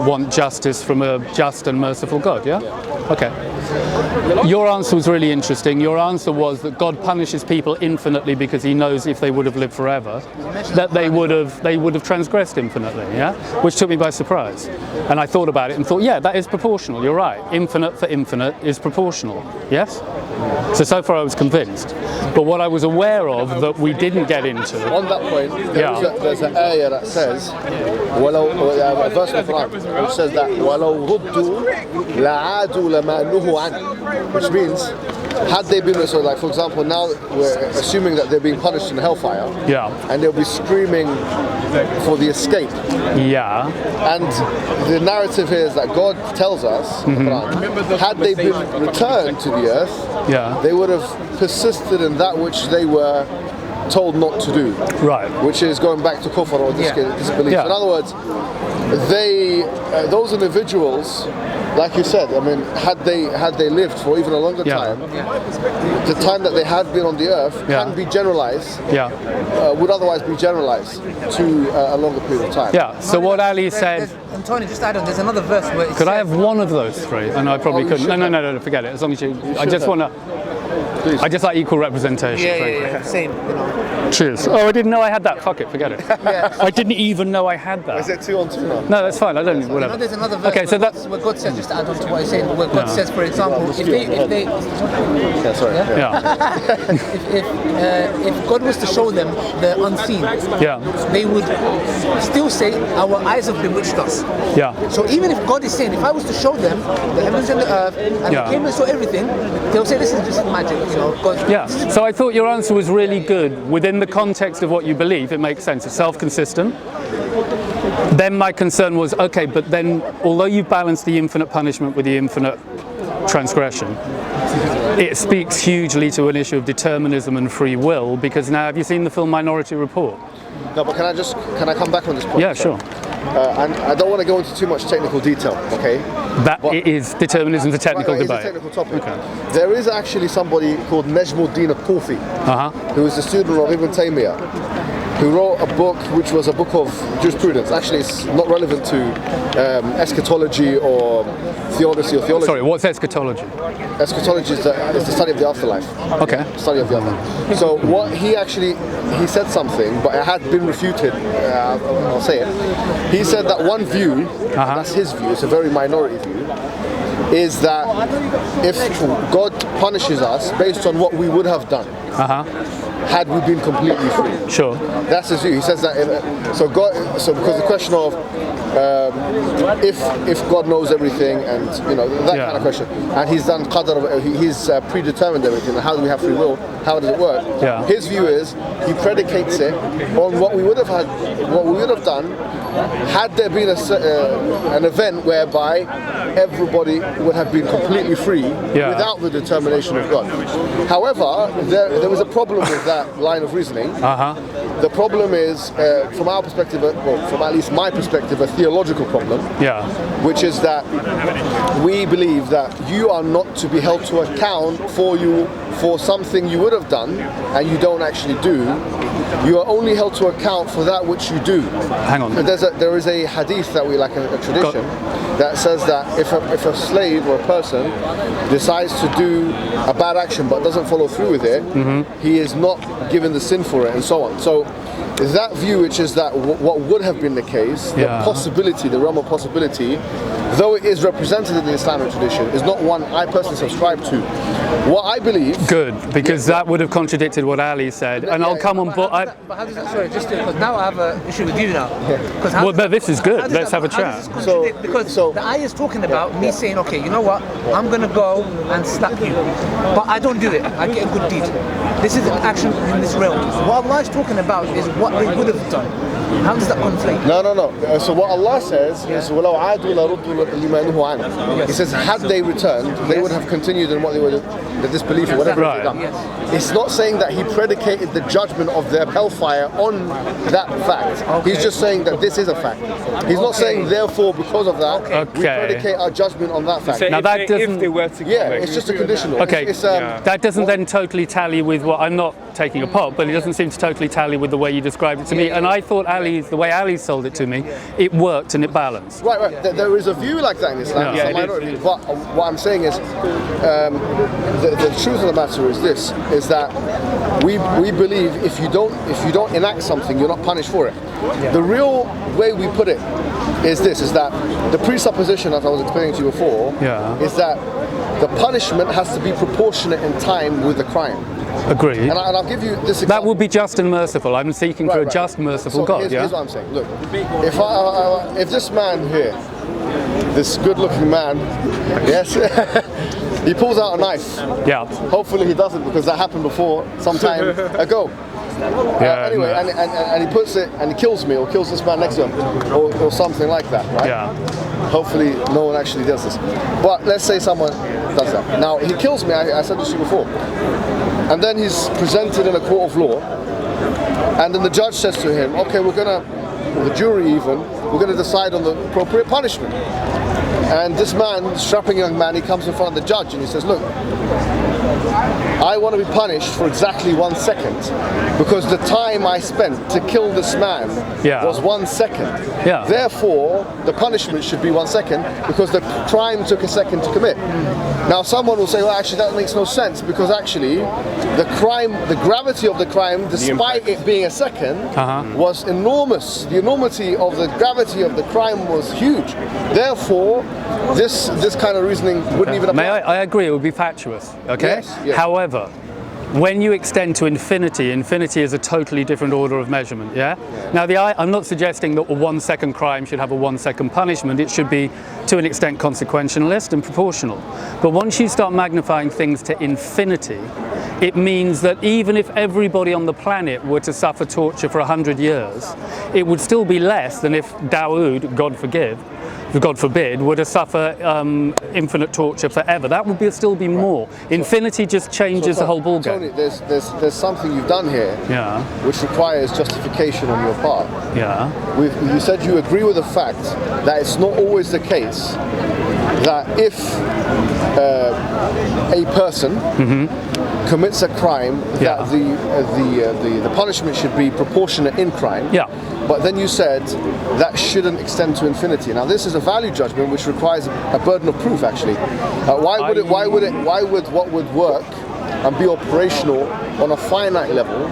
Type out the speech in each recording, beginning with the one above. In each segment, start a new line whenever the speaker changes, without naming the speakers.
want justice from a just and merciful God, yeah? Okay. Your answer was really interesting. Your answer was that God punishes people infinitely because he knows if they would have lived forever, that they would have transgressed infinitely, yeah? Which took me by surprise. And I thought about it and thought, yeah, that is proportional, you're right. Infinite for infinite is proportional, yes? So far I was convinced. But what I was aware of that we didn't get into...
On that point, there's an ayah that says, a verse of the Quran, which says that وَلَوْ رُدُّوا لَعَادُوا لَمَا نُهُوا عَنْهُ, which means, had they been, so like for example, now we're assuming that they're being punished in hellfire, and they'll be screaming for the escape.
Yeah.
And the narrative here is that God tells us, had they been returned to the earth, they would have persisted in that which they were told not to do. Right. Which is going back to kufr or disbelief. In other words, those individuals, like you said, I mean, had they lived for even a longer time, the time that they had been on the earth can be generalized, would otherwise be generalized to a longer period of time.
Yeah, so what Ali said...
Antonio, just add on, there's another verse where it
Could I have one of those three? And I probably couldn't. No, forget it. As long as you... I just want to... I just like equal representation.
Yeah, same. You know.
Cheers. Oh, I didn't know I had that. Fuck it, forget it. I didn't even know I had that.
Is it 2 on 2 now?
No, that's fine. I don't. Whatever.
You know, there's another verse. Okay, so that's where God says. Just to add on to what he's saying. Where God says, for example, if God was to show them the unseen, they would still say, "Our eyes have bewitched us." Yeah. So even if God is saying, if I was to show them the heavens and the earth, and they came and saw everything, they'll say, "This is just magic." You know, God.
So I thought your answer was really good. Within the context of what you believe, it makes sense. It's self-consistent. Then my concern was, okay, but then although you balance the infinite punishment with the infinite transgression, it speaks hugely to an issue of determinism and free will, because now, have you seen the film Minority Report?
No, but can I come back on this point?
Yeah, sure.
And I don't want to go into too much technical detail, okay?
It is determinism, a technical debate.
It's a technical topic. Okay. There is actually somebody called Najmuddin al-Kufi, who is a student of Ibn Taymiyyah, who wrote a book which was a book of jurisprudence. Actually, it's not relevant to eschatology or theodicy or theology.
Sorry, what's eschatology?
Eschatology is the study of the afterlife. Okay. Study of the afterlife. So what he said something, but it had been refuted, I'll say it. He said that one view, that's his view, it's a very minority view, is that if God punishes us based on what we would have done, had we been completely free.
Sure.
That's his view. He says that because the question of if God knows everything, and you know that kind of question, and he's done qadr, he's predetermined everything, and how do we have free will? How does it work? His view is he predicates it on what we would have done had there been an event whereby everybody would have been completely free without the determination of God. However, there was a problem with that line of reasoning. The problem is, from our perspective, well, from at least my perspective, a theological problem, which is that we believe that you are not to be held to account for something you would have done and you don't actually do. You are only held to account for that which you do.
Hang on.
There is a hadith that we like, a tradition that says that if a slave or a person decides to do a bad action but doesn't follow through with it, he is not given the sin for it, and so on. So that view, which is that what would have been the case, the possibility, the realm of possibility, though it is represented in the Islamic tradition, is not one I personally subscribe to. What I believe... Good,
because that would have contradicted what Ali said, and I'll come on board...
But how does that... Sorry, just because now I have an issue with you now.
Well, no, this is good. Let's have a chat.
Because the ayah is talking about me saying, okay, you know what, I'm going to go and slap you, but I don't do it. I get a good deed. This is an action in this realm. What Allah is talking about is what they would have done. How does that conflict?
No. So what Allah says is, وَلَوْ عَادُوا لَرُدُّوا لِمَا نُهُوا عَنْهُ. He says, had they returned, they would have continued in what they would have, the disbelief or whatever they've done. It's not saying that he predicated the judgment of their hellfire on that fact. He's just saying that this is a fact. He's not saying, therefore, because of that, we predicate our judgment on that fact.
Now that doesn't...
If they were to it's just a conditional.
Okay, that doesn't then totally tally with what... I'm not taking a pot, but it doesn't seem to totally tally with the way you described it to me. And I thought Ali sold it to me, it worked and it balanced.
Right. There is a view like that in Islam.
Yeah,
But what I'm saying is, the truth of the matter is this: is that we believe if you don't enact something, you're not punished for it. Yeah. The real way we put it is this: is that the presupposition, as I was explaining to you before, is that the punishment has to be proportionate in time with the crime.
Agreed.
And I'll give you this example.
That would be just and merciful. I'm seeking for a just, merciful God.
Here's what I'm saying. Look, if this man here, this good-looking man, yes, he pulls out a knife. Yeah. Hopefully he doesn't, because that happened before some time ago. Anyway, and he puts it and he kills me or kills this man next to him or something like that, right? Yeah. Hopefully no one actually does this. But let's say someone does that. Now he kills me, I said this to you before. And then he's presented in a court of law, and then the judge says to him, okay, or the jury even, we're gonna decide on the appropriate punishment. And this man, strapping young man, he comes in front of the judge and he says, look, I want to be punished for exactly 1 second because the time I spent to kill this man was 1 second. Yeah. Therefore, the punishment should be 1 second because the crime took a second to commit. Now, someone will say, well, actually, that makes no sense because actually, the gravity of the crime, despite it being a second, was enormous. The enormity of the gravity of the crime was huge. Therefore, this kind of reasoning wouldn't even apply.
I agree, it would be fatuous, okay?
Yes.
However, when you extend to infinity, infinity is a totally different order of measurement, yeah? Now, I'm not suggesting that a 1 second crime should have a 1 second punishment. It should be, to an extent, consequentialist and proportional. But once you start magnifying things to infinity, it means that even if everybody on the planet were to suffer torture for 100 years, it would still be less than if Dawood, God forbid, were to suffer infinite torture forever. That would still be more. Infinity just changes the whole ballgame.
Tony, there's something you've done here, which requires justification on your part. Yeah. You said you agree with the fact that it's not always the case that if a person commits a crime, that the punishment should be proportionate in crime. Yeah. But then you said that shouldn't extend to infinity. Now this is a value judgment which requires a burden of proof. Actually, why would what would work and be operational on a finite level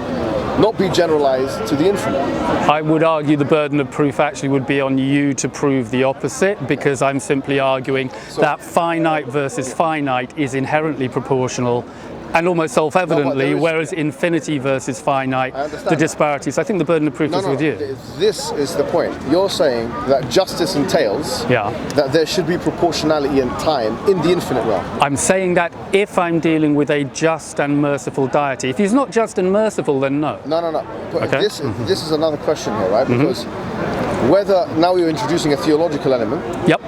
not be generalized to the infinite?
I would argue the burden of proof actually would be on you to prove the opposite, because I'm simply arguing that finite versus finite is inherently proportional and almost self-evidently, whereas infinity versus finite, the disparities. I think the burden of proof is with you.
This is the point. You're saying that justice entails that there should be proportionality in time in the infinite realm.
I'm saying that if I'm dealing with a just and merciful deity. If he's not just and merciful, then no.
No. But this is another question here, right? Because whether now you're introducing a theological element. Yep.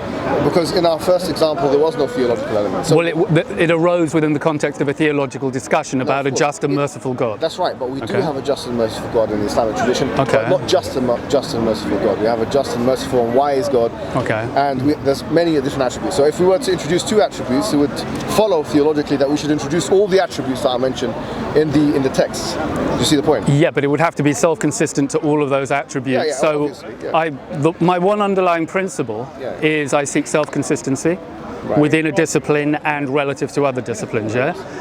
Because in our first example, there was no theological element. So
it arose within the context of a theological discussion about a just and merciful God.
That's right, but we do have a just and merciful God in the Islamic tradition. But not just and merciful God. We have a just and merciful and wise God. And there's many different attributes. So if we were to introduce 2 attributes, it would follow theologically that we should introduce all the attributes that I mentioned in the text. Do you see the point?
Yeah, but it would have to be self-consistent to all of those attributes. So my one underlying principle is I seek self-consistency within a discipline and relative to other disciplines,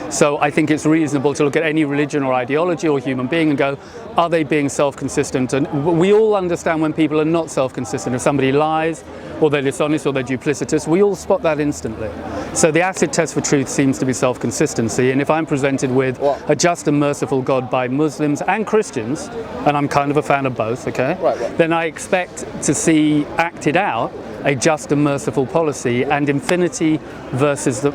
So I think it's reasonable to look at any religion or ideology or human being and go, are they being self-consistent? And we all understand when people are not self-consistent. If somebody lies, or they're dishonest, or they're duplicitous, we all spot that instantly. So the acid test for truth seems to be self-consistency, and if I'm presented with a just and merciful God by Muslims and Christians, and I'm kind of a fan of both, then I expect to see acted out a just and merciful policy, and infinity versus the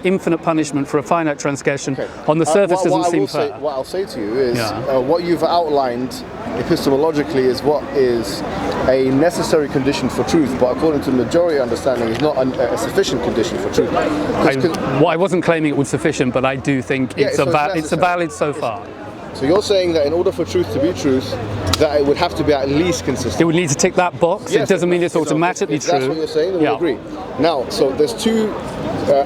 infinite punishment for a finite transgression on the surface doesn't seem fair.
What I'll say to you is what you've outlined epistemologically is what is a necessary condition for truth, but according to the majority understanding is not a sufficient condition for truth.
I wasn't claiming it was sufficient, but I do think it's valid so far.
So you're saying that in order for truth to be truth, that it would have to be at least consistent.
It would need to tick that box.
Yes,
it doesn't mean it's automatically true.
That's what you're saying, then we agree. Now, so there's two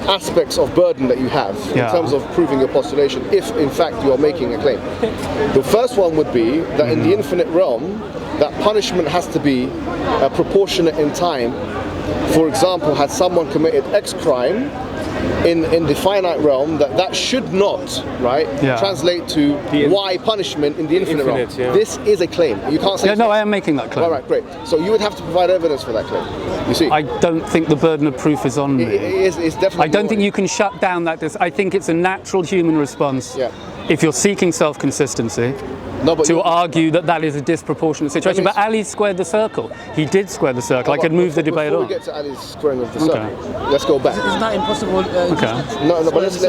aspects of burden that you have in terms of proving your postulation, if in fact you are making a claim. The first one would be that in the infinite realm, that punishment has to be proportionate in time. For example, had someone committed X crime in the finite realm, that should not, translate to Y punishment in the infinite realm.
Yeah.
This is a claim. You can't say.
Yeah, no, I am making that claim.
All right, great. So you would have to provide evidence for that claim. You see,
I don't think the burden of proof is on me.
It's definitely.
I don't think you can shut down that. I think it's a natural human response.
Yeah.
If you're seeking self-consistency, to argue that is a disproportionate situation. But Ali squared the circle. He did square the circle. I could move the debate on.
Before we get to Ali's squaring of the circle, let's go back.
It's not impossible.
No, but let's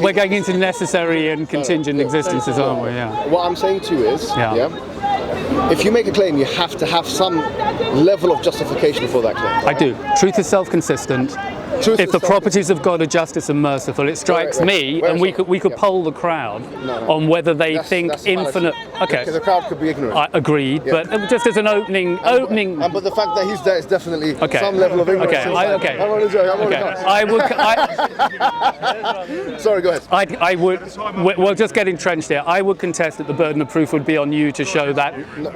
we're going into necessary and contingent existences, aren't we? Yeah.
What I'm saying to you is, if you make a claim, you have to have some level of justification for that claim.
I do. Truth is self-consistent. If the properties of God are justice and merciful, it strikes me, and we could poll the crowd on whether they think infinite. Okay,
the crowd could be ignorant.
I agreed, but just as an opening.
But the fact that he's there is definitely some level of ignorance.
Okay.
I'm on a joke.
I would.
Sorry, go ahead.
I would. We'll just get entrenched here. I would contest that the burden of proof would be on you to show that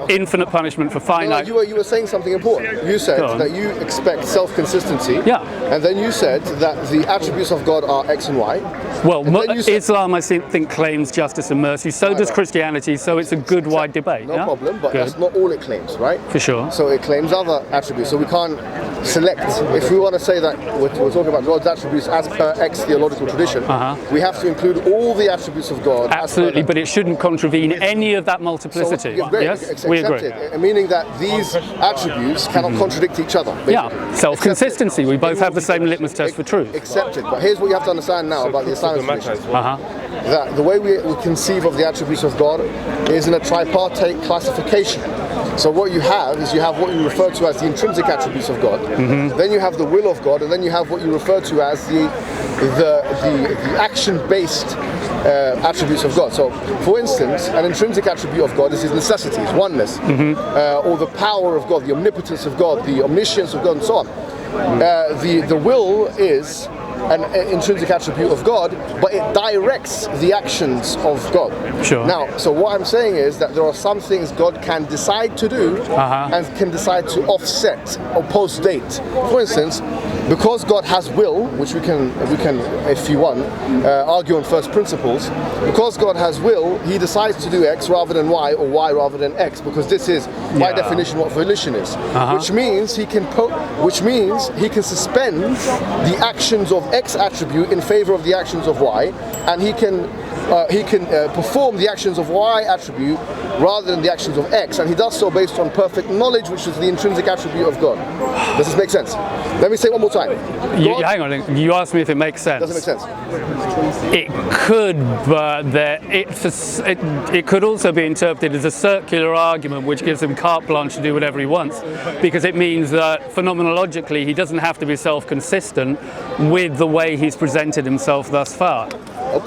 infinite punishment for finite.
No, you were saying something important. You said that you expect self-consistency.
Yeah.
And then you said that the attributes of God are X and Y.
Well, Islam, I think, claims justice and mercy. So does Christianity. So it's a good wide debate.
No problem, but that's not all it claims, right?
For sure.
So it claims other attributes. So we can't select. If we want to say that we're talking about God's attributes as per X theological tradition, we have to include all the attributes of God.
Absolutely, but it shouldn't contravene any of that multiplicity.
So,
yes, we agree.
Meaning that these attributes cannot contradict each other. Basically.
Yeah, self-consistency. We both have the same litmus test for truth.
Accepted. But here's what you have to understand now about the Islamic tradition. That the way we conceive of the attributes of God is in a tripartite classification. So what you have is what you refer to as the intrinsic attributes of God. Then you have the will of God, and then you have what you refer to as the action-based attributes of God. So, for instance, an intrinsic attribute of God is his necessity, his oneness, or the power of God, the omnipotence of God, the omniscience of God, and so on. The will is an intrinsic attribute of God, but it directs the actions of God.
Sure.
Now, so what I'm saying is that there are some things God can decide to do and can decide to offset or post-date. For instance, because God has will, which we can, if you want, argue on first principles. Because God has will, He decides to do X rather than Y, or Y rather than X, because this is, by definition, what volition is. Which means He can suspend the actions of X attribute in favor of the actions of Y, and He can perform the actions of Y attribute rather than the actions of X, and He does so based on perfect knowledge, which is the intrinsic attribute of God. Does this make sense? Let me say it one more time.
Hang on, you asked me if it makes sense.
Does it make sense?
It could, but it could also be interpreted as a circular argument which gives him carte blanche to do whatever he wants, because it means that phenomenologically he doesn't have to be self-consistent with the way he's presented himself thus far.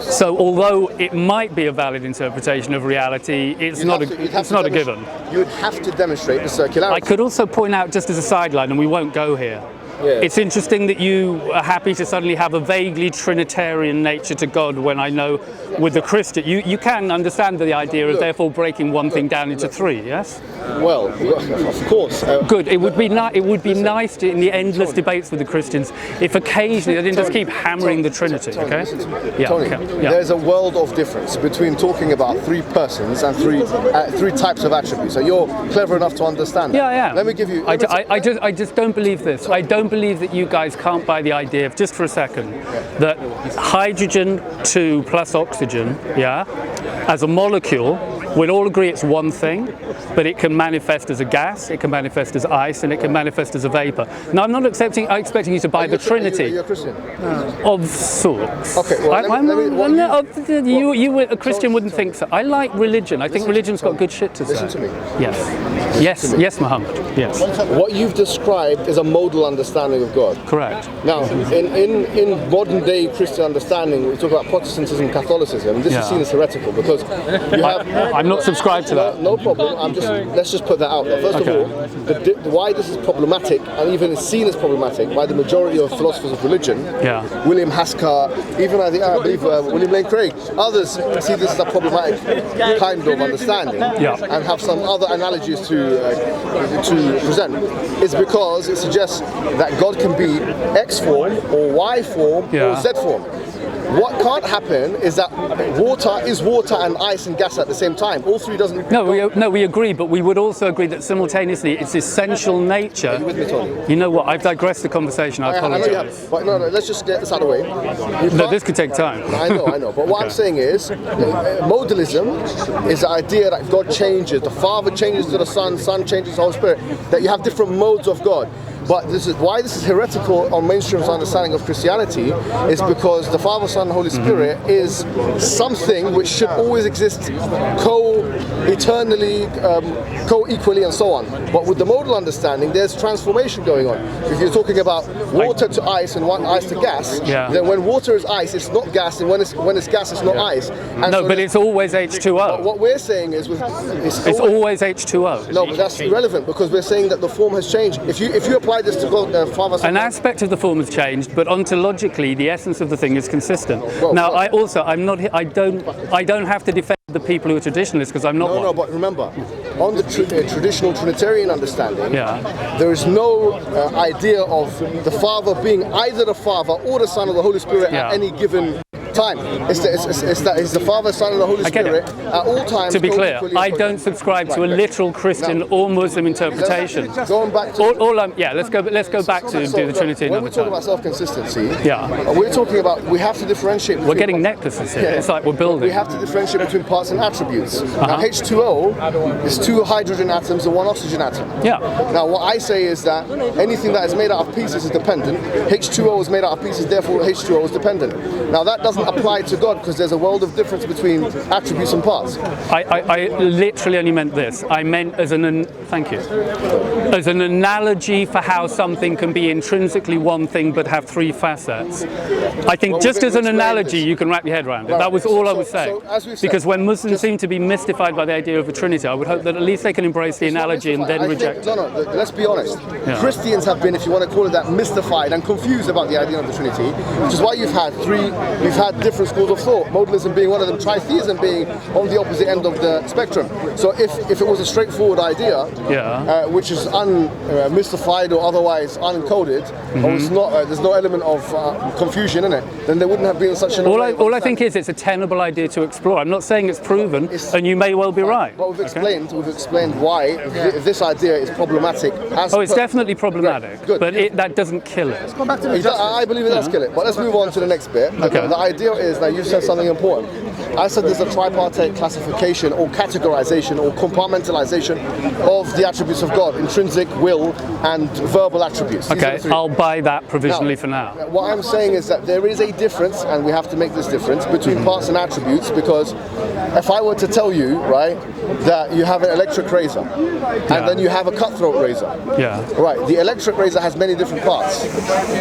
So although it might be a valid interpretation of reality, it's not a given.
You would have to demonstrate the circularity.
I could also point out, just as a sideline, and we won't go here, it's interesting that you are happy to suddenly have a vaguely Trinitarian nature to God, when I know with the Christian, you can understand the idea of therefore breaking one thing down into three, yes?
Well, of course.
Good. It would be nice to, in the endless debates with the Christians, if occasionally they didn't just keep hammering the Trinity. Okay.
Tony, there's a world of difference between talking about three persons and three types of attributes. So you're clever enough to understand that.
Yeah.
Let me give you.
I just don't believe this. I don't believe that you guys can't buy the idea of, just for a second, that hydrogen 2 plus oxygen, as a molecule, we'll all agree it's one thing, but it can manifest as a gas, it can manifest as ice, and it can manifest as a vapor. Now, I'm not expecting you to buy the Trinity.
Are you a Christian?
Of sorts.
Okay, well,
a Christian wouldn't think so. I like religion. I think religion's got good shit to say.
Listen to me.
Yes. Yes, yes, Muhammad. Yes.
What you've described is a modal understanding of God.
Correct.
Now, in modern day Christian understanding, we talk about Protestantism and Catholicism, and this is seen as heretical because you have.
I'm not subscribed to that.
No problem. Let's just put that out there. First of all, why this is problematic, and even is seen as problematic by the majority of philosophers of religion.
Yeah.
William Haskell, even I believe William Lane Craig, others see this as a problematic kind of understanding, and have some other analogies to present. Is because it suggests that God can be X form or Y form or Z form. What can't happen is that water is water and ice and gas at the same time. All three doesn't.
No, we agree, but we would also agree that simultaneously its essential nature.
Are you with me, Tony?
You know what? I've digressed the conversation. I apologise.
I know you have, but no, let's just get this out of the way.
No, this could take time.
I know. But what I'm saying is, modalism is the idea that God changes. The Father changes to the Son, Son changes to the Holy Spirit. That you have different modes of God. But this is why this is heretical on mainstream's understanding of Christianity, is because the Father, Son, and Holy Spirit is something which should always exist co-eternally, co-equally, and so on. But with the modal understanding, there's transformation going on. If you're talking about water to ice and ice to gas, then when water is ice, it's not gas, and when it's gas, it's not ice. And
no, but it's always H2O.
What we're saying is,
it's always H2O.
No, but that's irrelevant because we're saying that the form has changed. If you apply this to God, Father, Son,
an aspect of the form has changed, but ontologically, the essence of the thing is consistent. Now, I don't have to defend the people who are traditionalists because I'm not one.
No, but remember, on the traditional Trinitarian understanding, there is no idea of the Father being either the Father or the Son or the Holy Spirit at any given time. It's the Father, Son, and the Holy Spirit at all times.
To be clear, I don't subscribe to a literal Christian or Muslim interpretation.
Going back to
let's go back to do the Trinity another time.
When we talk about self-consistency, we're talking about we have to differentiate.
We're getting necklaces here. It's like we're building.
We have to differentiate between parts and attributes. Now, H2O is 2 hydrogen atoms and 1 oxygen atom. Now, what I say is that anything that is made out of pieces is dependent. H2O is made out of pieces, therefore H2O is dependent. Now, that doesn't apply to God because there's a world of difference between attributes and parts.
I literally only meant this. I meant as an analogy for how something can be intrinsically one thing but have 3 facets. I think just as an analogy, you can wrap your head around it. That was all I was saying. Because when Muslims seem to be mystified by the idea of a Trinity, I would hope that at least they can embrace the analogy and then reject it.
No, let's be honest. Christians have been, if you want to call it that, mystified and confused about the idea of the Trinity, which is why you've had different schools of thought, modalism being one of them, tritheism being on the opposite end of the spectrum. So if it was a straightforward idea, which is unmystified or otherwise unencoded, or it's not, there's no element of confusion in it, then there wouldn't have been such an
all I think is it's a tenable idea to explore. I'm not saying it's proven, and you may well be right.
But we've explained why this idea is problematic.
It's definitely problematic, but that doesn't kill it.
Let's go back to the
I believe it does kill it, but let's move on to the next bit. The idea is that you said something important. I said there's a tripartite classification or categorization or compartmentalization of the attributes of God: intrinsic, will, and verbal attributes.
Okay, I'll buy that provisionally for now.
What I'm saying is that there is a difference, and we have to make this difference between parts and attributes, because if I were to tell you, right, that you have an electric razor and then you have a cutthroat razor, right, the electric razor has many different parts.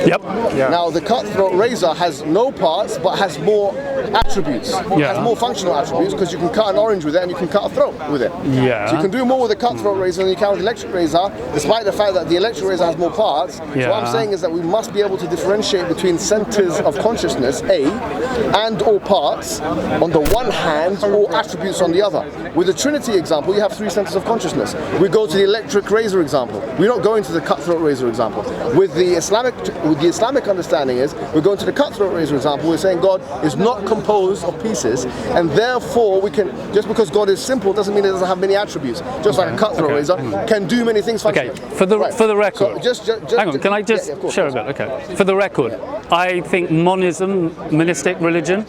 Now the cutthroat razor has no parts but has more attributes, has more functional attributes, because you can cut an orange with it and you can cut a throat with it. So you can do more with a cutthroat razor than you can with an electric razor, despite the fact that the electric razor has more parts. So what I'm saying is that we must be able to differentiate between centers of consciousness, A, and or parts on the one hand, or attributes on the other. With the Trinity example, you have 3 centers of consciousness. We go to the electric razor example. We're not going to the cutthroat razor example. With the Islamic understanding is, we're going to the cutthroat razor example, we're saying God is not composed of pieces, and therefore we can, just because God is simple doesn't mean it doesn't have many attributes. Just like a cutthroat razor can do many things functionally.
For the record,
so
hang on, can I just share a bit? Okay. For the record, I think monism, monistic religion,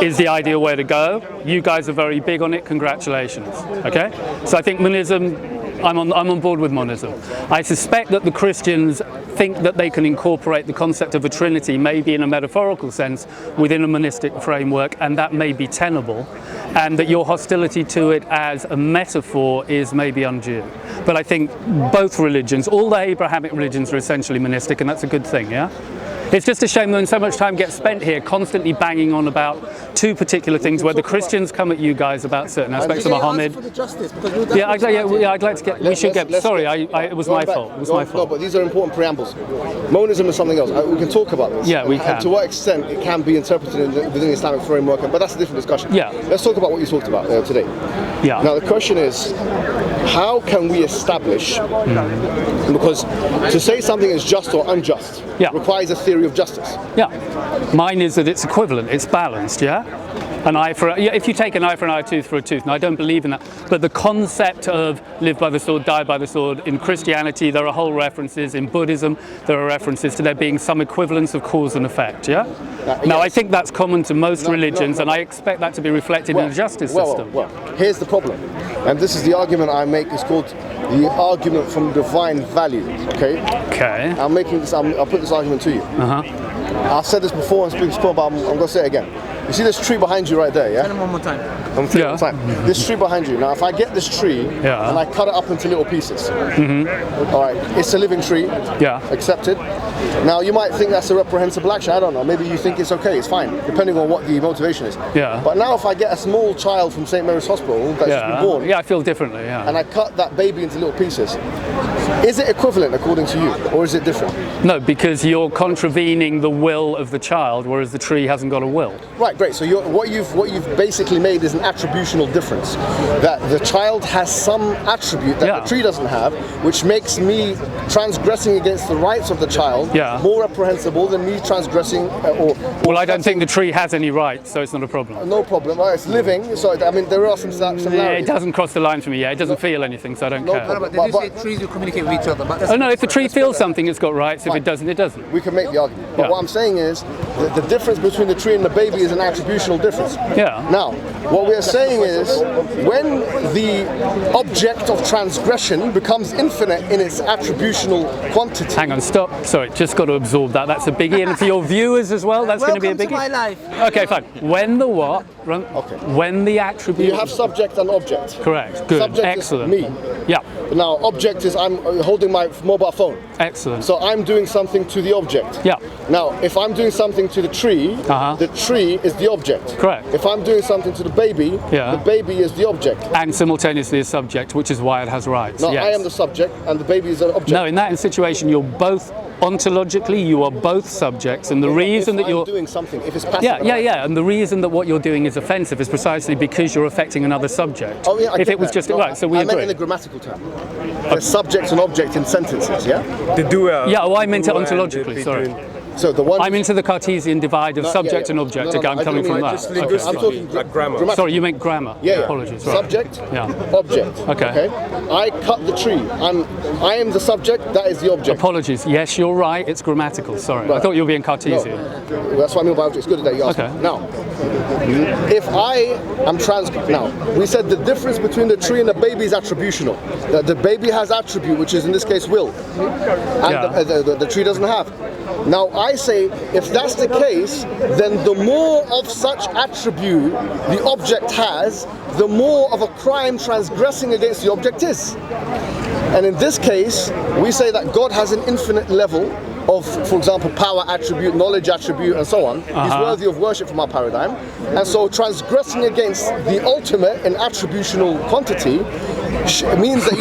is the ideal way to go. You guys are very big on it. Congratulations. Okay. So I think monism, I'm on board with monism. I suspect that the Christians think that they can incorporate the concept of a Trinity, maybe in a metaphorical sense, within a monistic framework, and that may be tenable. and that your hostility to it as a metaphor is maybe undue. But I think both religions, all the Abrahamic religions, are essentially monistic, and that's a good thing, yeah? It's just a shame when so much time gets spent here constantly banging on about two particular things, where the Christians come at you guys about certain aspects of Muhammad. Yeah, I'd like to get. We should get. Sorry, it was my fault. It was my fault.
No, but these are important preambles. Monism is something else. We can talk about this.
Yeah, we can.
And to what extent it can be interpreted within the Islamic framework, but that's a different discussion.
Yeah.
Let's talk about what you talked about today.
Yeah.
Now the question is, how can we establish? Because to say something is just or unjust requires a theory of justice.
Yeah. Mine is that it's equivalent. It's balanced. Yeah. An eye for if you take an eye for an eye, a tooth for a tooth. Now, I don't believe in that, but the concept of live by the sword, die by the sword, in Christianity there are whole references, in Buddhism there are references to there being some equivalence of cause and effect, yeah? Now, I think that's common to most religions, and I expect that to be reflected in the justice system.
Well, here's the problem, and this is the argument I make. It's called the argument from divine value, okay?
Okay.
I'm making this, I'll put this argument to you. I've said this before and before, but I'm going to say it again. You see this tree behind you right there, yeah?
Tell them one more time.
This tree behind you. Now, if I get this tree and I cut it up into little pieces, all right, it's a living tree, accepted. Now, you might think that's a reprehensible action. I don't know. Maybe you think it's okay, it's fine, depending on what the motivation is.
Yeah.
But now, if I get a small child from St. Mary's Hospital that's just been born,
I feel differently. Yeah.
And I cut that baby into little pieces, is it equivalent according to you, or is it different?
No, because you're contravening the will of the child, whereas the tree hasn't got a will.
Right, great. So what you've basically made is an attributional difference. That the child has some attribute that the tree doesn't have, which makes me transgressing against the rights of the child more reprehensible than me transgressing
Well, I don't think the tree has any rights, so it's not a problem.
No problem. Right, it's living, so I mean there are some similarities.
Yeah, it doesn't cross the line for me. Yeah, it doesn't feel anything, so I don't care.
But they do say trees will communicate with each other. But
oh no, if the tree feels something, it's got rights. If it doesn't, it doesn't.
We can make the argument. But what I'm saying is that the difference between the tree and the baby is an attributional difference.
Yeah.
Now, what we're saying is when the object of transgression becomes infinite in its attributional quantity.
Hang on, stop. Sorry, just got to absorb that. That's a biggie. And for your viewers as well, that's going to be a biggie.
Welcome to my life.
Okay, fine. When the what? Okay. When the attribute.
You have subject and object.
Correct. Good.
Subject
Excellent.
Is me.
Yeah.
Now, object is I'm holding my mobile phone.
Excellent.
So I'm doing something to the object.
Yeah.
Now, if I'm doing something to the tree is the object.
Correct.
If I'm doing something to the baby is the object.
And simultaneously a subject, which is why it has rights.
No, I am the subject and the baby is an object.
No, in that situation, you're both ontologically, you are both subjects, and the reason that you're
doing something, if it's passive.
Yeah, and the reason that what you're doing is offensive is precisely because you're affecting another subject.
Oh yeah,
if it was just right, so we agree.
I meant in a grammatical term. There's subject and object in sentences, yeah.
I meant it ontologically. Sorry.
So the one
I'm into the Cartesian divide of subject and object. Again, I'm coming from that.
Just I'm talking
like grammar.
Sorry, you meant grammar. Apologies. Right.
Subject. Object.
Okay.
I cut the tree. I am the subject. That is the object.
Apologies. Yes, you're right. It's grammatical. Sorry, I thought you were being Cartesian.
No. That's what I mean by object. It's good that you asked.
Okay.
Now, if I am now we said the difference between the tree and the baby is attributional. That the baby has attribute, which is in this case will, and the tree doesn't have. Now I say, if that's the case, then the more of such attribute the object has, the more of a crime transgressing against the object is. And in this case, we say that God has an infinite level of, for example, power attribute, knowledge attribute, and so on. He's worthy of worship from our paradigm. And so transgressing against the ultimate in attributional quantity means that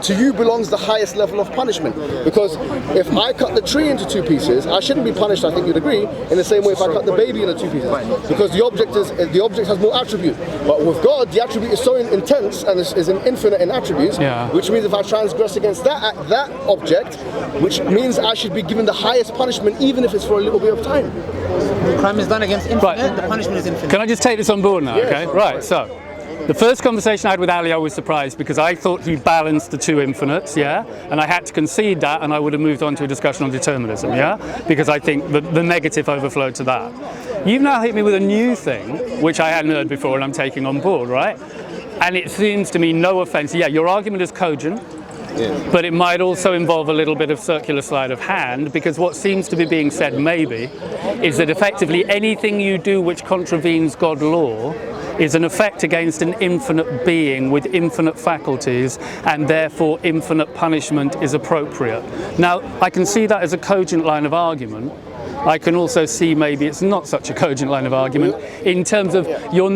to you belongs the highest level of punishment. Because if I cut the tree into two pieces, I shouldn't be punished, I think you'd agree, in the same way if I cut the baby into two pieces. Because the object has more attribute. But with God, the attribute is so intense and is infinite in attributes, which means if I transgress against that object, which means I should be given the highest punishment even if it's for a little bit of time.
The crime is done against infinite, the punishment is infinite.
Can I just take this on board now, okay? Right, so the first conversation I had with Ali, I was surprised because I thought he balanced the two infinites, and I had to concede that, and I would have moved on to a discussion on determinism, because I think the negative overflowed to that. You've now hit me with a new thing, which I hadn't heard before, and I'm taking on board, right? And it seems to me, no offense, your argument is cogent, But it might also involve a little bit of circular sleight of hand, because what seems to be being said maybe is that effectively anything you do which contravenes God's law is an effect against an infinite being with infinite faculties, and therefore infinite punishment is appropriate. Now, I can see that as a cogent line of argument. I can also see maybe it's not such a cogent line of argument in terms of you've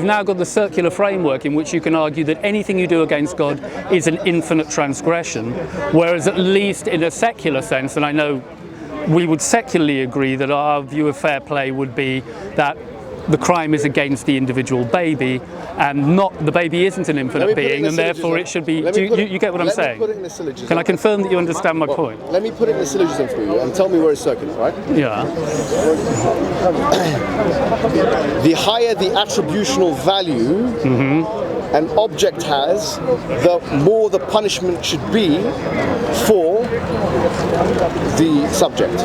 now got the circular framework in which you can argue that anything you do against God is an infinite transgression, whereas at least in a secular sense, and I know we would secularly agree that our view of fair play would be that the crime is against the individual baby, and not the baby isn't an infinite being, and therefore it should be. You get what I'm saying?
Let me put it in a syllogism.
Can I confirm that you understand my point?
Let me put it in a syllogism for you and tell me where it's circular, right?
Yeah.
The higher the attributional value an object has, the more the punishment should be for the subject.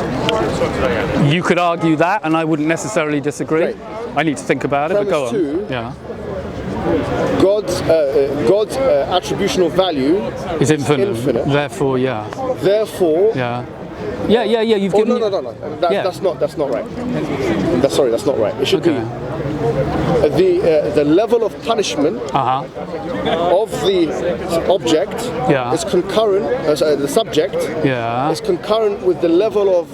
You could argue that, and I wouldn't necessarily disagree.
Great.
I need to think about it, but go on.
Two,
yeah.
God's attributional value
is infinite. Therefore, yeah.
Therefore.
Yeah. Yeah. You've given.
No. That's not right. That's not right. It should be the level of punishment of the object is concurrent. The subject is concurrent with the level of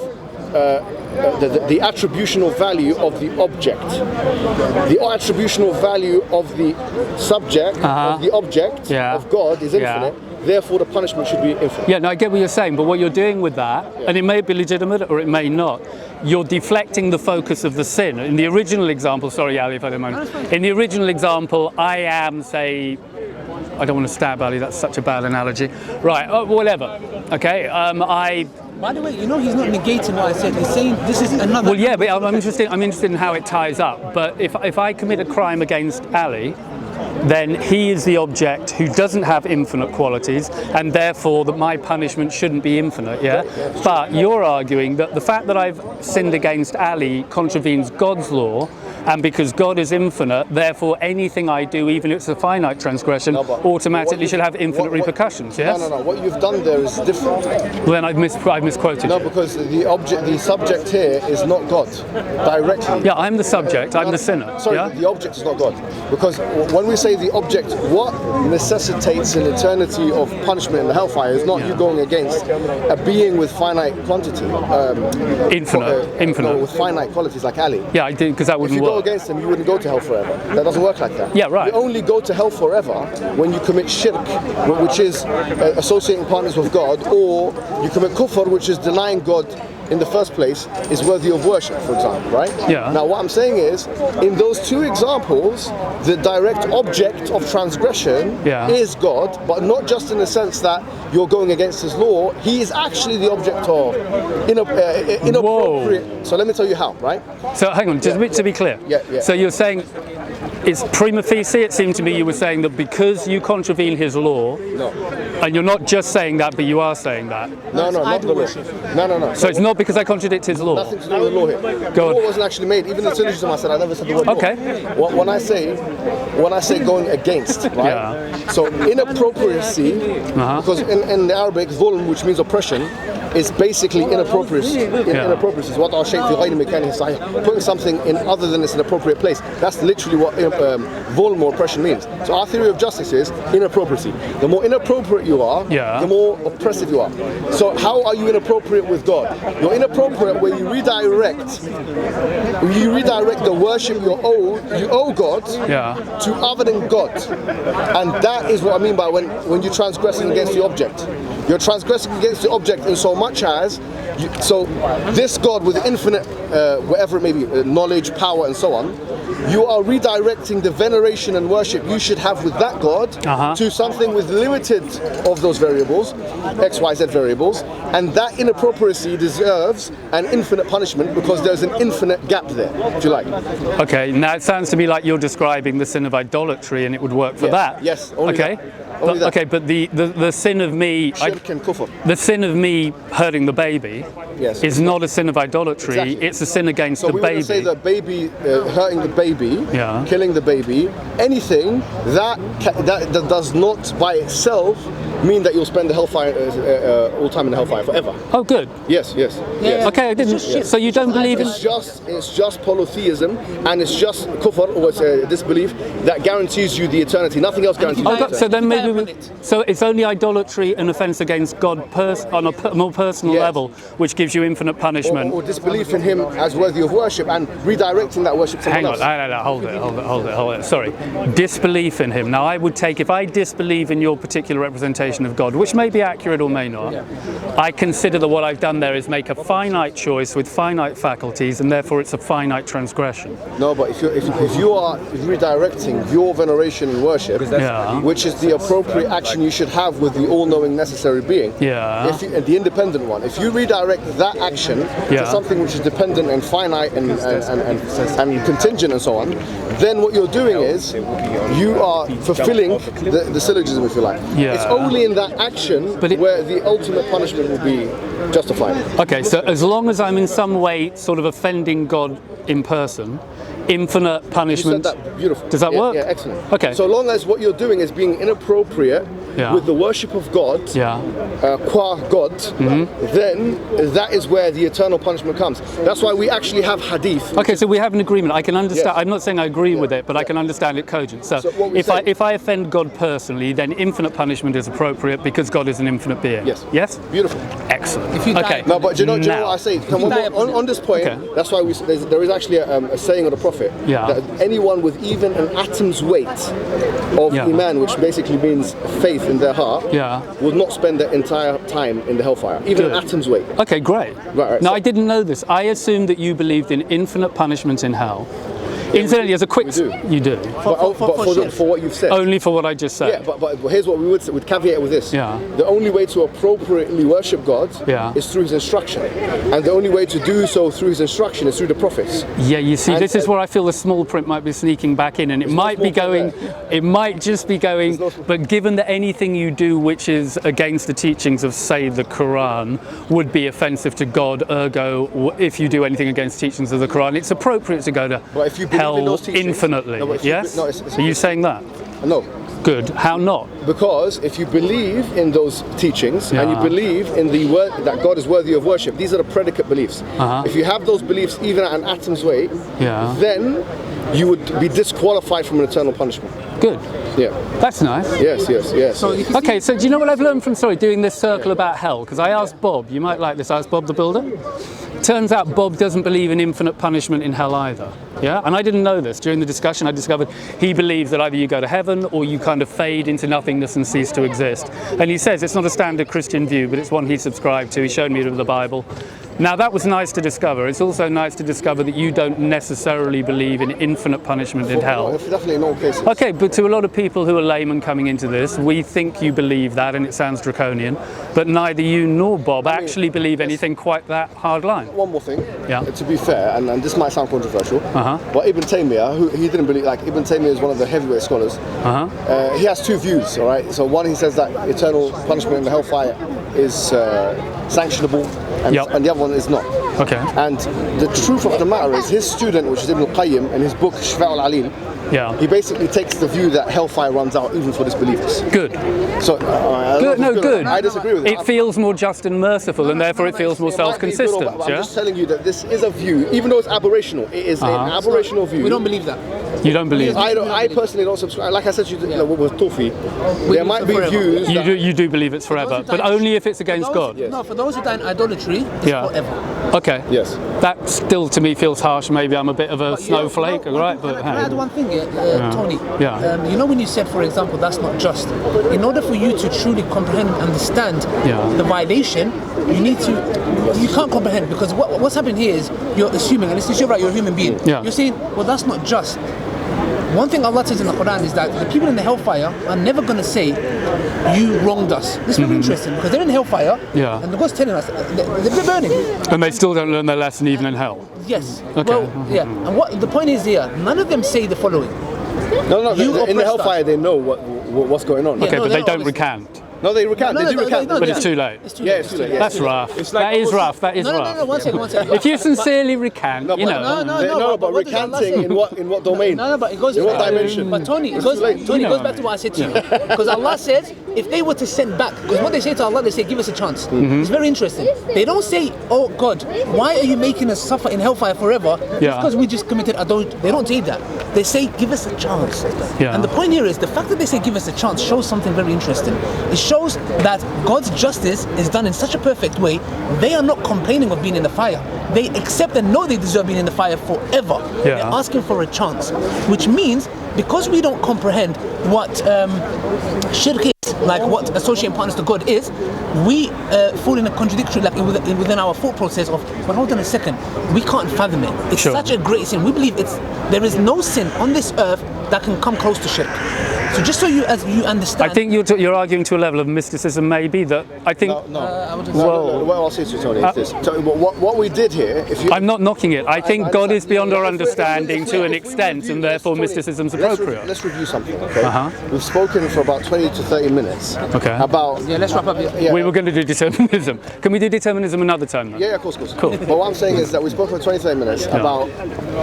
the attributional value of the object. The attributional value of the subject, of the object, of God is infinite. Therefore, the punishment should be infinite.
Yeah, no, I get what you're saying, but what you're doing with that, and it may be legitimate or it may not, you're deflecting the focus of the sin. In the original example, sorry, Ali, if I don't mind. In the original example, I am, say, I don't want to stab Ali, that's such a bad analogy. Right, whatever, okay,
By the way, you know he's not negating what I said. He's saying this is another.
Well, yeah, but I'm interested in how it ties up. But if I commit a crime against Ali, then he is the object who doesn't have infinite qualities, and therefore that my punishment shouldn't be infinite, But you're arguing that the fact that I've sinned against Ali contravenes God's law, and because God is infinite, therefore anything I do, even if it's a finite transgression, automatically should have infinite repercussions, yes?
No. What you've done there is different.
Well, then I've misquoted
No,
you.
because the subject here is not God, directly.
Yeah, I'm the subject, I'm the sinner.
Sorry, the object is not God. Because when we say the object, what necessitates an eternity of punishment in the hellfire is not you going against a being with finite quantity.
Infinite.
With finite qualities like Ali.
Yeah, I did, because that wouldn't
work. If you
work.
go against him, you wouldn't go to hell forever. That doesn't work like that.
Yeah, right.
You only go to hell forever when you commit shirk, which is associating partners with God, or you commit kufr, which is denying God in the first place is worthy of worship, for example, right?
Yeah.
Now what I'm saying is, in those two examples, the direct object of transgression is God, but not just in the sense that you're going against his law. He is actually the object of inappropriate.
Whoa.
So let me tell you how, right?
So hang on, just to be clear.
Yeah.
So you're saying, it's prima facie, it seemed to me you were saying that because you contravene his law, and you're not just saying that, but you are saying that.
No, not the law. No.
So it's not because I contradict his law?
Nothing to do with the law here.
Go on.
The law wasn't actually made. Even in the syllogism I said, I never said the word law.
Okay.
When I say going against, right?
Yeah.
So inappropriacy, because in the Arabic, dhulm, which means oppression, is basically inappropriacy. Inappropriacy is what our shaykh fi ghayri makanihi sahih, putting something in other than its appropriate place. That's literally what dhulm or oppression means. So our theory of justice is inappropriacy. The more inappropriate you are, the more oppressive you are. So how are you inappropriate with God? You're inappropriate where you redirect the worship you owe God to other than God. And that is what I mean by when you're transgressing against the object. You're transgressing against the object in so much as so this God with infinite whatever it may be, knowledge, power and so on, you are redirecting the veneration and worship you should have with that God to something with limited of those variables, X, Y, Z variables, and that inappropriacy deserves an infinite punishment because there's an infinite gap there, if you like.
Okay, now it sounds to me like you're describing the sin of idolatry and it would work for that.
Yes, only that.
Okay, but the sin of me, the sin of me hurting the baby is not a sin of idolatry. Exactly. It's a sin against the baby. So we would say
that baby, hurting the baby, killing the baby, anything that does not by itself mean that you'll spend the hellfire all time in the hellfire forever.
Oh, good.
Yes.
Okay, I didn't. So you don't believe in?
It's just polytheism, and it's just kufr, or it's disbelief that guarantees you the eternity. Nothing else guarantees.
So then maybe. So it's only idolatry and offence against God on a more personal level, which gives you infinite punishment.
Or disbelief in Him as worthy of worship and redirecting that worship to someone else.
Hang on, hold it. Sorry, disbelief in Him. Now I would take, if I disbelieve in your particular representation of God, which may be accurate or may not, I consider that what I've done there is make a finite choice with finite faculties, and therefore it's a finite transgression.
No, but if you are redirecting your veneration and worship, which is the appropriate action you should have with the all-knowing necessary being, the independent one, if you redirect that action to something which is dependent and finite and contingent and so on, then what you're doing is you are fulfilling the syllogism, if you like. It's only in that action where the ultimate punishment will be justified.
Okay, so as long as I'm in some way sort of offending God in person, infinite punishment.
You said that beautiful.
Does that work?
Yeah, excellent.
Okay.
So long as what you're doing is being inappropriate with the worship of God, qua God, then that is where the eternal punishment comes. That's why we actually have hadith.
Okay, so we have an agreement. I can understand. I'm not saying I agree with it, but I can understand it cogent. So if I offend God personally, then infinite punishment is appropriate because God is an infinite being.
Yes.
Yes.
Beautiful.
Excellent.
Okay. No, but do you know what I say? On this point, that's why there is actually a saying of the Prophet that anyone with even an atom's weight of iman, which basically means faith in their heart, will not spend their entire time in the hellfire, even an atom's weight.
Okay, great.
Right.
Now I didn't know this. I assumed that you believed in infinite punishment in hell. Incidentally, as a quick, you do.
For what you've said.
Only for what I just said.
Yeah, but here's what we would say, we'd caveat with this. The only way to appropriately worship God is through His instruction, and the only way to do so through His instruction is through the prophets.
Yeah, you see, this is where I feel the small print might be sneaking back in, and it might be going. It might just be going. But given that anything you do which is against the teachings of, say, the Quran, would be offensive to God, ergo, if you do anything against teachings of the Quran, it's appropriate to go to hell infinitely. Yes? Are you saying that?
No.
Good. How not?
Because if you believe in those teachings and you believe in the word that God is worthy of worship, these are the predicate beliefs. If you have those beliefs even at an atom's weight, then you would be disqualified from an eternal punishment.
Good.
Yeah.
That's nice.
Yes.
Okay, so do you know what I've learned from, doing this circle about hell? Because I asked Bob, you might like this, I asked Bob the Builder. Turns out Bob doesn't believe in infinite punishment in hell either. Yeah, and I didn't know this. During the discussion I discovered he believes that either you go to heaven or you kind of fade into nothingness and cease to exist. And he says it's not a standard Christian view, but it's one he subscribed to. He showed me the Bible. Now that was nice to discover. It's also nice to discover that you don't necessarily believe in infinite punishment in hell.
Definitely in all cases.
Okay, but to a lot of people who are laymen coming into this, we think you believe that and it sounds draconian, but neither you nor Bob actually believe anything quite that hard line.
One more thing, to be fair, and this might sound controversial, but Ibn Taymiyyah, he didn't believe, Ibn Taymiyyah is one of the heavyweight scholars. He has two views, all right? So one, he says that eternal punishment in the hellfire is sanctionable, and the other one is not.
Okay.
And the truth of the matter is, his student, which is Ibn al-Qayyim, in his book Shfa' al-Alil, he basically takes the view that hellfire runs out even for disbelievers.
Good.
So,
good.
I disagree with it.
It feels more just and merciful, and therefore it feels more self-consistent.
I'm just telling you that this is a view, even though it's aberrational. It is an aberrational view.
We don't believe that.
You don't believe?
I personally don't subscribe. Like I said to you, with Tufi, there might be views.
You do believe it's forever, but only if it's against God.
No, for those who die in idolatry, it's forever.
Okay.
Yes.
That still to me feels harsh. Maybe I'm a bit of a snowflake, right?
But can I add one thing, Tony?
Yeah.
You know when you said, for example, that's not just. In order for you to truly comprehend and understand the violation, you can't comprehend, because what's happening here is you're assuming, and it's you're right, you're a human being. You're saying, well, that's not just. One thing Allah says in the Quran is that the people in the hellfire are never going to say, you wronged us. This is very interesting, because they're in hellfire, and the God's telling us they're burning.
And they still don't learn their lesson even in hell.
Yes.
Okay.
Well, and what the point is here, none of them say the following.
No, in the hellfire they know what's going on.
Okay, but they don't recant.
No, they recant. They do recant.
But it's too late.
It's too late.
That's rough. That is rough.
No, one second.
If you sincerely recant,
No, but recanting in what domain?
No, but it goes.
In what dimension?
But Tony, it goes back to what I said to you. Because Allah says, if they were to send back, because what they say to Allah, they say, give us a chance. It's very interesting. They don't say, oh God, why are you making us suffer in hellfire forever? Because we just committed adultery. They don't say that. They say, give us a chance. And the point here is, the fact that they say give us a chance shows something very interesting. It shows that God's justice is done in such a perfect way. They are not complaining of being in the fire. They accept and know they deserve being in the fire forever. They're asking for a chance, which means because we don't comprehend what shirk is, like what associating partners to God is, we fall in a contradictory, like within our thought process of, well, hold on a second, we can't fathom it. It's such a great sin. We believe there is no sin on this earth that can come close to shirk. So just so you understand,
I think you're arguing to a level of mysticism, maybe that I think.
What I'll say to you, Tony, is this: what we did here.
I'm not knocking it. I think God is beyond our understanding to an extent, and therefore mysticism is appropriate.
Let's review something. Okay. We've spoken for about 20 to 30 minutes.
Okay.
About
let's wrap up.
We were going to do determinism. Can we do determinism another time? Then?
Yeah, of course.
Cool.
But what I'm saying is that we spoke for 20 to 30 minutes about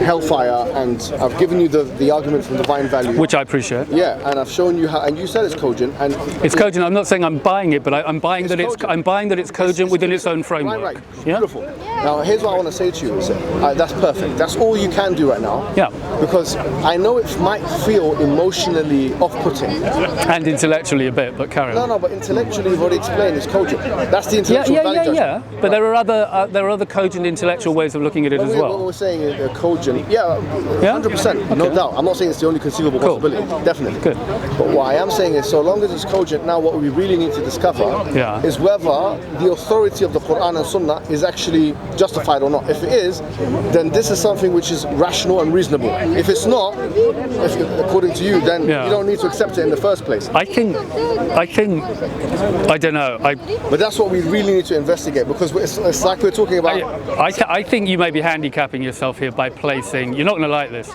hellfire, and I've given you the argument from divine value,
which I appreciate.
Yeah, and I've shown you how, and you said it's cogent, and
it's cogent. I'm not saying I'm buying it, but I'm buying that it's cogent within its own framework.
Right. Yeah? Beautiful. Now, here's what I want to say to you: is that's perfect. That's all you can do right now.
Yeah.
Because I know it might feel emotionally off-putting
and intellectually a bit, but carry on.
No, but intellectually, you've already explained it's cogent. That's the intellectual value judgment.
Yeah. But there are other cogent intellectual ways of looking at it as well.
What we're saying is cogent. 100%, no doubt. I'm not saying it's the only conceivable possibility. Definitely.
Good.
But what I am saying is, so long as it's cogent, now what we really need to discover is whether the authority of the Quran and Sunnah is actually justified or not. If it is, then this is something which is rational and reasonable. If it's not, according to you, then you don't need to accept it in the first place.
I think, I don't know.
But that's what we really need to investigate, because it's like we're talking about.
I think you may be handicapping yourself here by placing, you're not going to like this,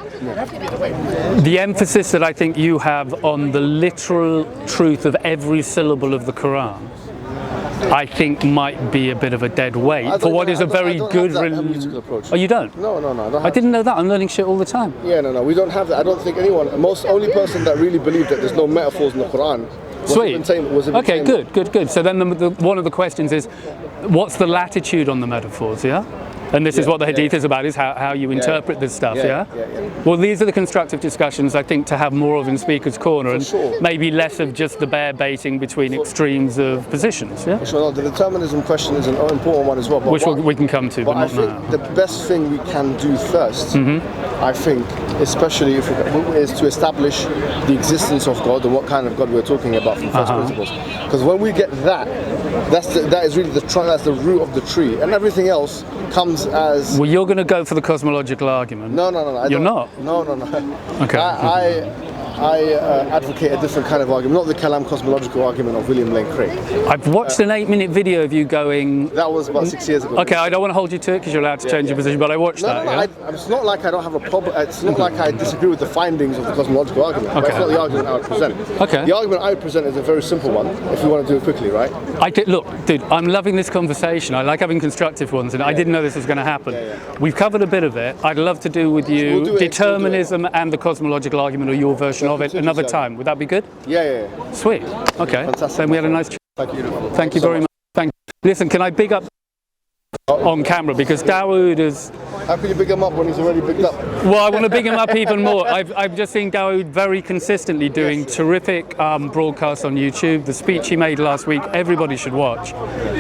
the emphasis that I think you have on the literal truth of every syllable of the Quran, I think might be a bit of a dead weight for what is a very good religion.
Approach.
Oh, you don't?
No, I don't.
I didn't know that. I'm learning shit all the time.
Yeah, no, we don't have that. I don't think anyone, only person that really believed that there's no metaphors in the Quran.
Sweet. Okay, good. So then one of the questions is, what's the latitude on the metaphors, And this is what the Hadith is about, is how you interpret this stuff, Well, these are the constructive discussions, I think, to have more of in Speaker's Corner, and maybe less of just the bear baiting between extremes of positions,
Sure, the determinism question is an important one as well.
Which we can come to, but
I think the best thing we can do first, I think, especially is to establish the existence of God and what kind of God we're talking about from first principles. Because when we get that is really that's the root of the tree, and everything else comes as.
Well, you're going to go for the cosmological argument.
No.
You're not.
No. Okay. I advocate a different kind of argument, not the Kalam cosmological argument of William Lane Craig.
I've watched an 8-minute video of you going.
That was about 6 years ago.
Okay, I don't want to hold you to it because you're allowed to change your position, but I watched that.
No, it's not like I don't have a problem. It's not like I disagree with the findings of the cosmological argument. Okay. That's not the argument I would present.
Okay.
The argument I would present is a very simple one, if you want to do it quickly, right?
Look, dude, I'm loving this conversation. I like having constructive ones, and I didn't know this was going to happen. We've covered a bit of it. I'd love to do with you determinism and the cosmological argument, or your version of it, another time. Would that be good?
Yeah.
Sweet. Okay.
Fantastic.
Then we had a nice chat.
Thank you.
Thank you very much. Thank you. Listen, can I big up on camera, because Dawood is.
How can you big him up when he's already bigged up?
Well, I want to big him up even more. I've just seen Dawood very consistently doing terrific broadcasts on YouTube. The speech he made last week, everybody should watch,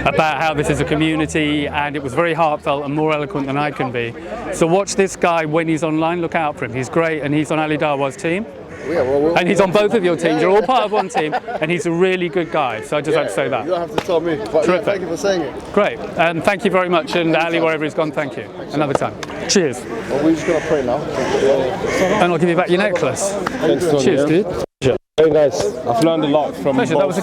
about how this is a community, and it was very heartfelt and more eloquent than I can be. So watch this guy when he's online. Look out for him. He's great, and he's on Ali Dawa's team. And he's on both of your teams. You're all part of one team, and he's a really good guy. So I just had to say that.
You don't have to tell me. But thank you for saying it.
Great, and thank you very much. And Ali, wherever he's gone, thank you. Another time. Cheers.
Well, we're just gonna pray now.
And I'll give you back your necklace.
Thanks,
Cheers, dude.
Very nice. I've learned a lot from.
Pleasure. That was